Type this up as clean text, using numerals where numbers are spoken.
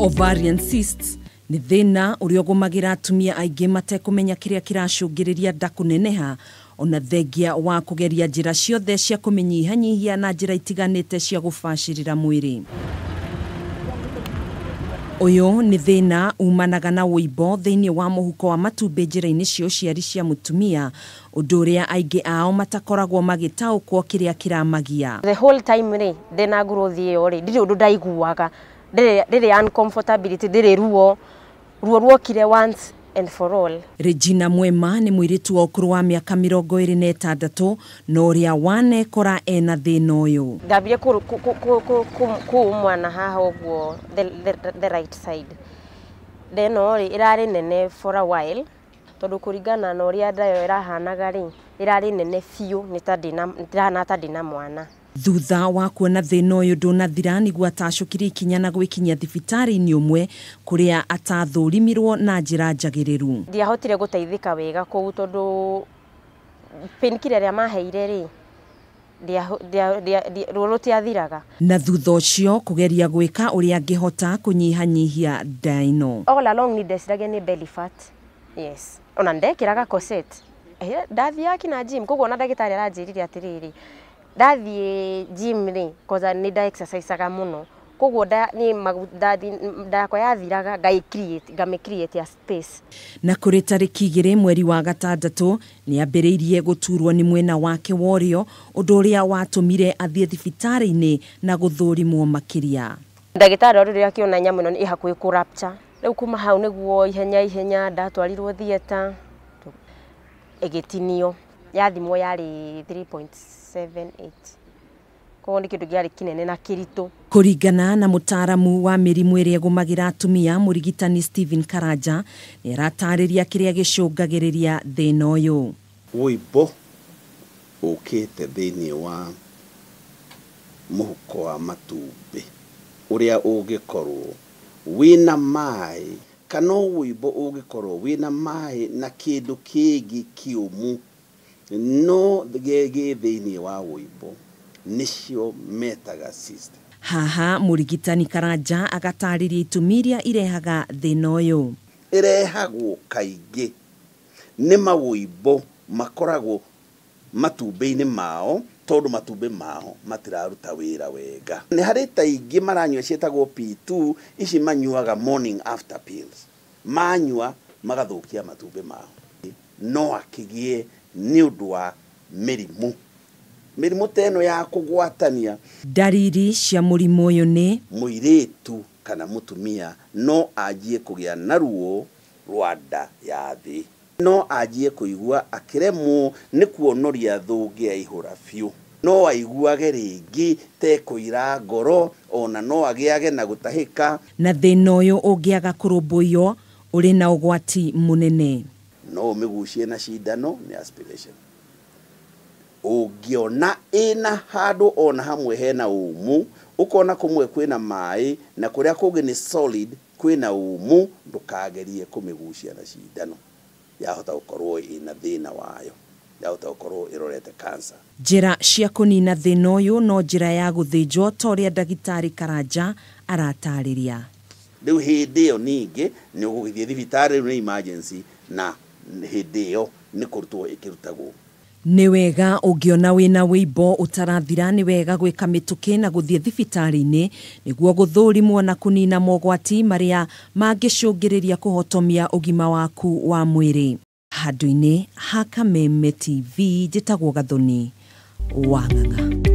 Ovarian cysts ni thina uria ugumagira atumia aingi matekumenya kiria kiracungiriria nda kuneneha ona thengia wa kugeria njira ciothe cia kunyihanyihia na njira itiganite cia gubacirira mwiri. Uyu ni thina umanaga na wuimbo thiinii wa muhuko wa matumbi njira-ini cia uciari cia mutumia, undu uria aingi ao matakoragwo magitaukwo kiria kiramagia. The whole time ri ndena growth iyo ri ndiri undu ndaiguaga ndiri uncomfortability ndiri ruo kire once and for all. Regina Mwema ni muiritu wa ukuru wa miaka 26 no uria wanekora ena thina uyu. Ndabire ku mwana haha ogwo the right side. Then ori irari nene for a while. Tondu kuringana na uria ndayo irahanaga ri irari nene fiu nitadina mwana. Thutha wa kuona thina uyu ndunathira niguo atacukire ikinya na gwikinya thibitari-ini umwe kuria atathurimirwo na njira njagiriru. Ndiahotire guteithika wega kou tondu painkiller ria maheire ri rutiathiraga. Na thutha ucio kugeria gwika uria angihota kunyihanyihia nda ino. All along ni ndeciragia ni belly fat. Yes. Ona ndekiraga corset. Ndathia kina gym koguo na ndagitari aranjirire atiriri. Ndathie gym ri koza ni nda exerciseaga muno. Koguo ni ndakwa yathiraga game-create a space. Na kuri tariki 2 mweri wa gatandatu ni ambiriirie guturwo ni mwena wake worio undu uria watumire athie thibitari-ini na guthurimwo makiria. Ndagitari ori ria kiona nyamu ino ni ihakui ku rupture. Riu kuma hau niguo ihenya ndatwarirwo theater egetinio yathimwo yari 3.78. Kwa ndi kindu giari kinene na kirito. Kuringana na mutaramu wa mirimu iria gumagira atumia murigitani Steven Karaja ni aratariria kiria gicungagiriria thina uyu. Wuimbo ukite thiini wa muhuko wa matumbi uria ungikorwo wina mai kana wuimbo ungikorwo wina mai na kindu kingi kiumu no gege thiini wa wuimbo nicio metaga CYSTS. Haha murigitani Karaja agatariria itumiria irehaga thina uyu. Irehagwo kaingi ni mawuimbo makoragwo matumbi-ini mao tondu matumbi mao matiraruta wira wega. Ni hari taingi maranywa cietagwo P2 ici manyuaga morning after pills. Manyua magathukia matumbi mao. No akigie ni undu wa mirimu teno ya kugwatania. Dariri cia murimu uyu ni muiritu kana mutumia no ajie kugia na ruo rwa nda ya thi. No ajie kuigua akiremwo ni kuonoria thungi aihura fiu. No aiguage ringi te kuira ngoro ona no agiage na gutahika. Na thina uyu ungiaga kurumbuyo uri na ugwati munene. No migucie na shindano ni aspiration. Ugiona ina hado ona hamwe hena umu ukona kumwe kwina mai na kuria kungi ni solid kwina umu ndukagerie kumigucia na shindano yahota gukorwo ina thina wayo yahota gukorwo irorete cancer. Njira cia kunina thina uyu no njira ya guthinjwo toria ndagitari Karaja aratariria. Riu hindi iyo ningi ni ugithie thibitari ni emergency na hindi iyo ni kurutwo ikirutagwo. Ni wega ungiona wina wuimbo utarathira ni wega gwika mituki na guthie thibitari-ini niguo guthurimwo na kunina mogwati maria mangicungiriria kuhotomia ugima waku wa mwiri. Handu-ini ha Kameme TV njitagwo Gathoni Wang'ang'a.